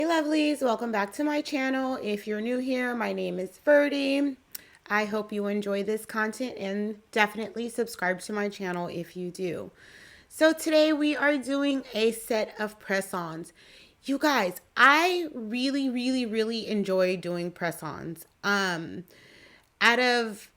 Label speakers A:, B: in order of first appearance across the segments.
A: Hey lovelies, welcome back to my channel. If you're new here, my name is Verdie. I hope you enjoy this content and definitely subscribe to my channel if you do. So today we are doing a set of press-ons. You guys, I really enjoy doing press-ons. Out of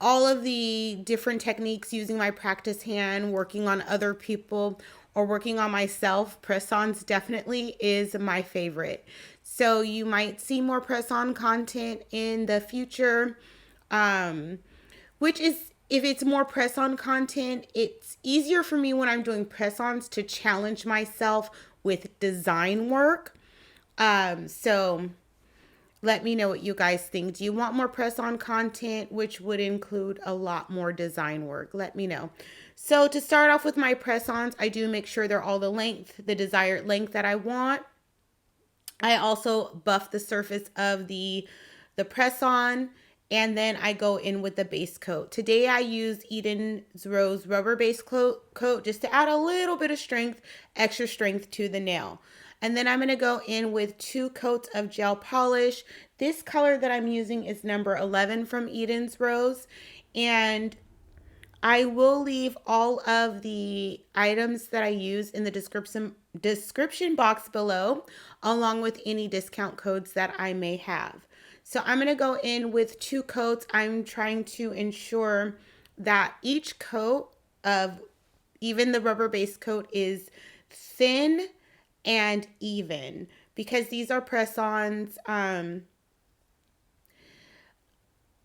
A: all of the different techniques, using my practice hand, working on other people, or working on myself, press-ons definitely is my favorite. So you might see more press-on content in the future, which is, if it's more press-on content, it's easier for me when I'm doing press-ons to challenge myself with design work. So let me know what you guys think. Do you want more press-on content, which would include a lot more design work? Let me know. So to start off with my press-ons, I do make sure they're all the desired length that I want. I also buff the surface of the press-on, and then I go in with the base coat. Today I use Eden's Rose rubber base coat just to add a little bit of strength, extra strength to the nail. And then I'm going to go in with 2 coats of gel polish. This color that I'm using is number 11 from Eden's Rose. And I will leave all of the items that I use in the description box below, along with any discount codes that I may have. So I'm going to go in with 2 coats. I'm trying to ensure that each coat of even the rubber base coat is thin and even, because these are press-ons, and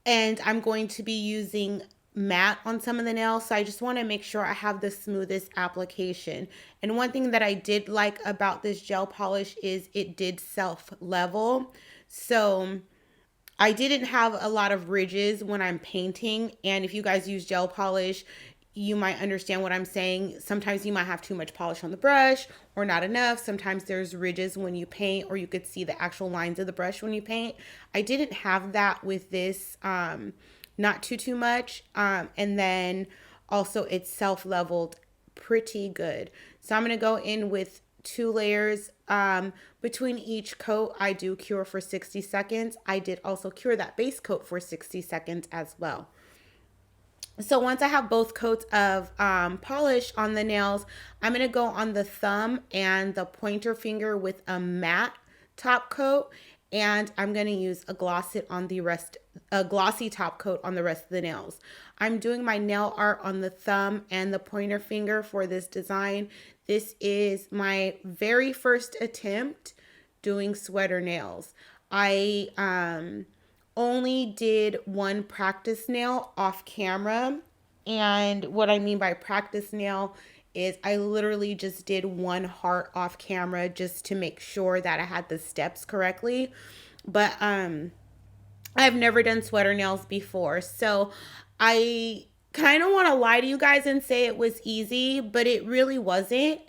A: I'm going to be using matte on some of the nails, so I just want to make sure I have the smoothest application. And one thing that I did like about this gel polish is it did self-level, so I didn't have a lot of ridges when I'm painting. And if you guys use gel polish, you might understand what I'm saying. Sometimes you might have too much polish on the brush or not enough. Sometimes there's ridges when you paint, or you could see the actual lines of the brush when you paint. I didn't have that with this, not too much. And then also it's self-leveled pretty good. So I'm going to go in with 2 layers. Between each coat, I do cure for 60 seconds. I did also cure that base coat for 60 seconds as well. So once I have both coats of polish on the nails, I'm going to go on the thumb and the pointer finger with a matte top coat, and I'm going to use a glossy top coat on the rest of the nails. I'm doing my nail art on the thumb and the pointer finger for this design. This is my very first attempt doing sweater nails. I only did 1 practice nail off camera. And what I mean by practice nail is I literally just did 1 heart off camera just to make sure that I had the steps correctly. But I've never done sweater nails before. So I kind of want to lie to you guys and say it was easy, but it really wasn't.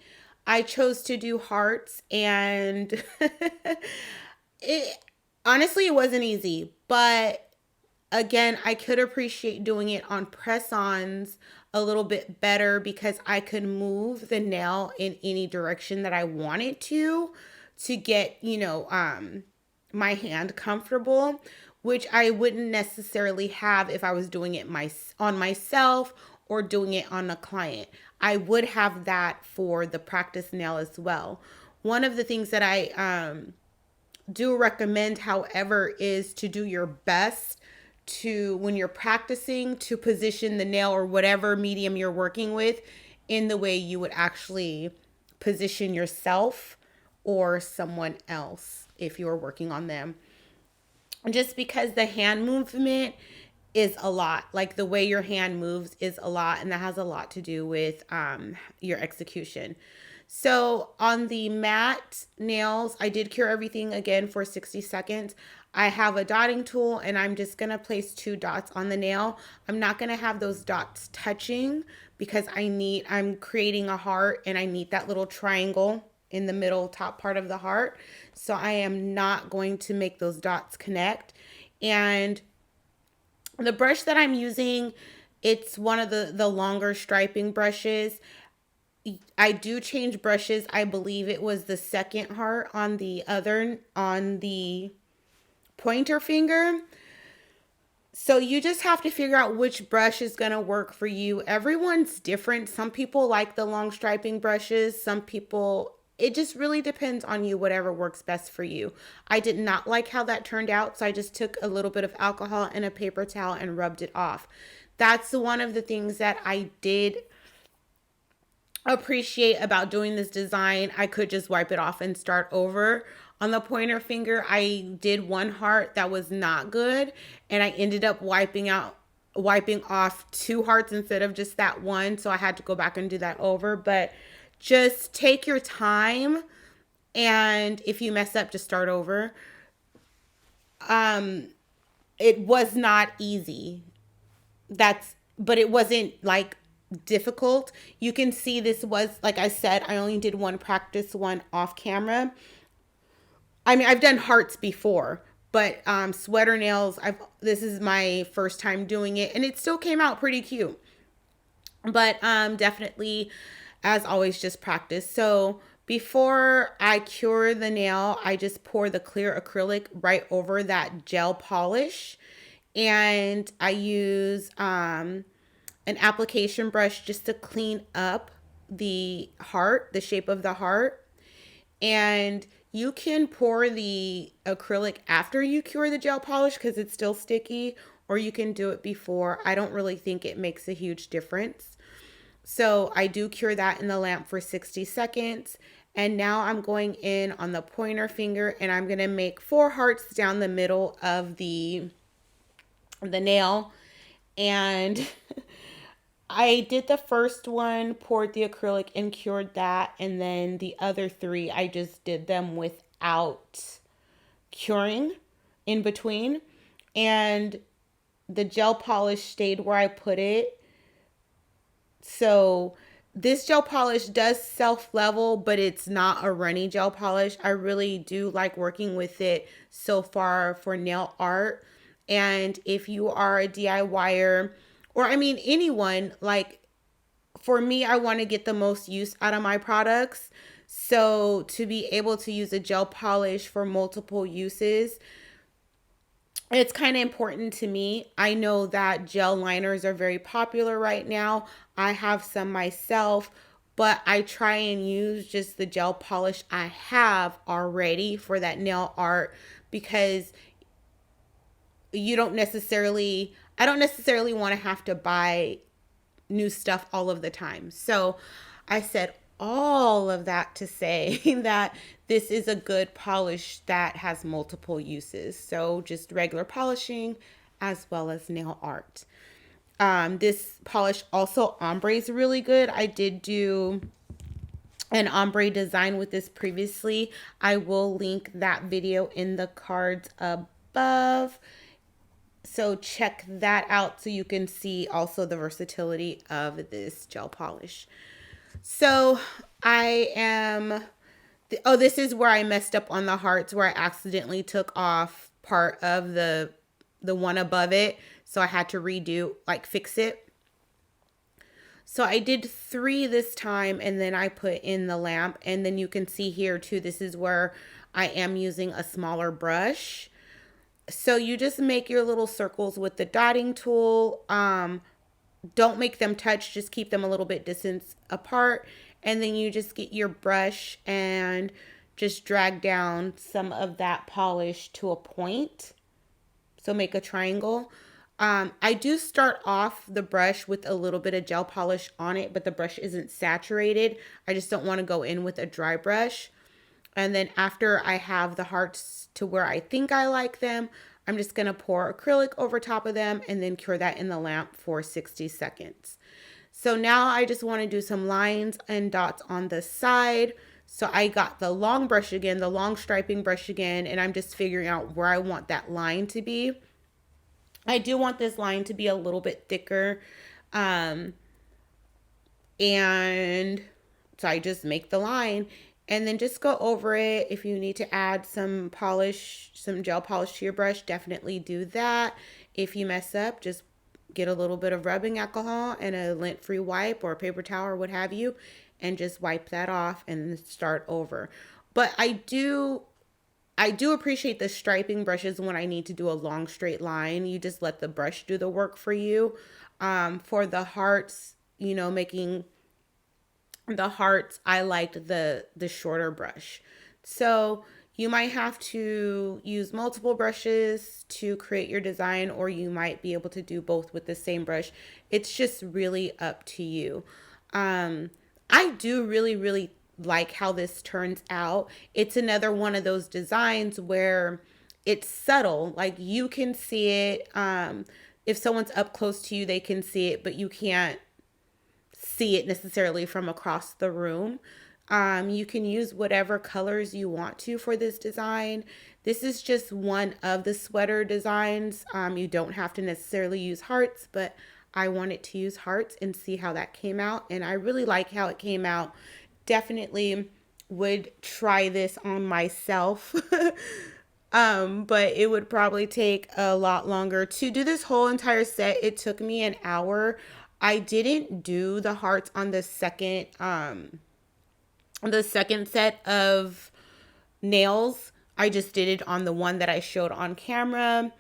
A: I chose to do hearts, and it honestly, it wasn't easy, but again, I could appreciate doing it on press-ons a little bit better because I could move the nail in any direction that I wanted to get, my hand comfortable, which I wouldn't necessarily have if I was doing it on myself or doing it on a client. I would have that for the practice nail as well. One of the things that I do recommend, however, is to do your best to, when you're practicing, to position the nail or whatever medium you're working with in the way you would actually position yourself or someone else if you're working on them. Just because the hand movement is a lot, like the way your hand moves is a lot, and that has a lot to do with your execution. So on the matte nails, I did cure everything again for 60 seconds. I have a dotting tool, and I'm just going to place 2 dots on the nail. I'm not going to have those dots touching because I'm creating a heart, and I need that little triangle in the middle top part of the heart. So I am not going to make those dots connect. And the brush that I'm using, it's one of the longer striping brushes. I do change brushes. I believe it was the second heart on the pointer finger. So you just have to figure out which brush is going to work for you. Everyone's different. Some people like the long striping brushes. Some people, it just really depends on you, whatever works best for you. I did not like how that turned out, so I just took a little bit of alcohol and a paper towel and rubbed it off. That's one of the things that I did appreciate about doing this design. I could just wipe it off and start over. On the pointer finger, I did one heart that was not good, and I ended up wiping off 2 hearts instead of just that one, so I had to go back and do that over. But just take your time, and if you mess up, just start over. It was not easy. But it wasn't like difficult. You can see this was, like I said, I only did one practice one off camera. I mean, I've done hearts before, but sweater nails, this is my first time doing it, and it still came out pretty cute. But definitely, as always, just practice. So before I cure the nail, I just pour the clear acrylic right over that gel polish, and I use an application brush just to clean up the heart, the shape of the heart. And you can pour the acrylic after you cure the gel polish because it's still sticky, or you can do it before. I don't really think it makes a huge difference. So I do cure that in the lamp for 60 seconds. And now I'm going in on the pointer finger, and I'm going to make 4 hearts down the middle of the nail. And I did the first one, poured the acrylic and cured that, and then the other 3 I just did them without curing in between, and the gel polish stayed where I put it. So this gel polish does self-level, but it's not a runny gel polish. I really do like working with it so far for nail art. And if you are a DIYer, or I mean anyone, like for me, I want to get the most use out of my products. So to be able to use a gel polish for multiple uses, it's kind of important to me. I know that gel liners are very popular right now. I have some myself, but I try and use just the gel polish I have already for that nail art, because I don't necessarily want to have to buy new stuff all of the time. So I said all of that to say that this is a good polish that has multiple uses. So just regular polishing as well as nail art. This polish also ombres really good. I did do an ombre design with this previously. I will link that video in the cards above. So check that out so you can see also the versatility of this gel polish. So this is where I messed up on the hearts, where I accidentally took off part of the one above it. So I had to redo, like fix it. So I did 3 this time, and then I put in the lamp. And then you can see here too, this is where I am using a smaller brush. So you just make your little circles with the dotting tool. Don't make them touch, just keep them a little bit distance apart. And then you just get your brush and just drag down some of that polish to a point. So make a triangle. I do start off the brush with a little bit of gel polish on it, but the brush isn't saturated. I just don't want to go in with a dry brush. And then after I have the hearts to where I think I like them, I'm just going to pour acrylic over top of them and then cure that in the lamp for 60 seconds. So now I just want to do some lines and dots on the side. So I got the long brush again, the long striping brush again, and I'm just figuring out where I want that line to be. I do want this line to be a little bit thicker. And so I just make the line. And then just go over it. If you need to add some polish, some gel polish to your brush, definitely do that. If you mess up, just get a little bit of rubbing alcohol and a lint-free wipe or a paper towel or what have you, and just wipe that off and then start over. But I do appreciate the striping brushes when I need to do a long straight line. You just let the brush do the work for you. For the hearts, you know, making the hearts, I liked the shorter brush. So you might have to use multiple brushes to create your design, or you might be able to do both with the same brush. It's just really up to you. I do really like how this turns out. It's another one of those designs where it's subtle. Like you can see it. If someone's up close to you, they can see it, but you can't see it necessarily from across the room. You can use whatever colors you want to for this design. This is just one of the sweater designs. You don't have to necessarily use hearts, but I wanted to use hearts and see how that came out. And I really like how it came out. Definitely would try this on myself. But it would probably take a lot longer to do this whole entire set. It took me an hour. I didn't do the hearts on the second set of nails. I just did it on the one that I showed on camera,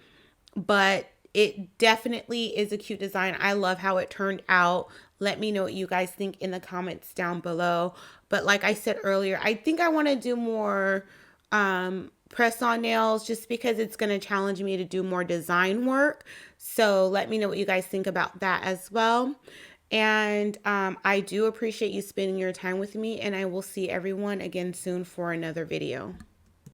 A: but it definitely is a cute design. I love how it turned out. Let me know what you guys think in the comments down below. But like I said earlier, I think I want to do more press-on nails just because it's going to challenge me to do more design work. So let me know what you guys think about that as well. And I do appreciate you spending your time with me, and I will see everyone again soon for another video.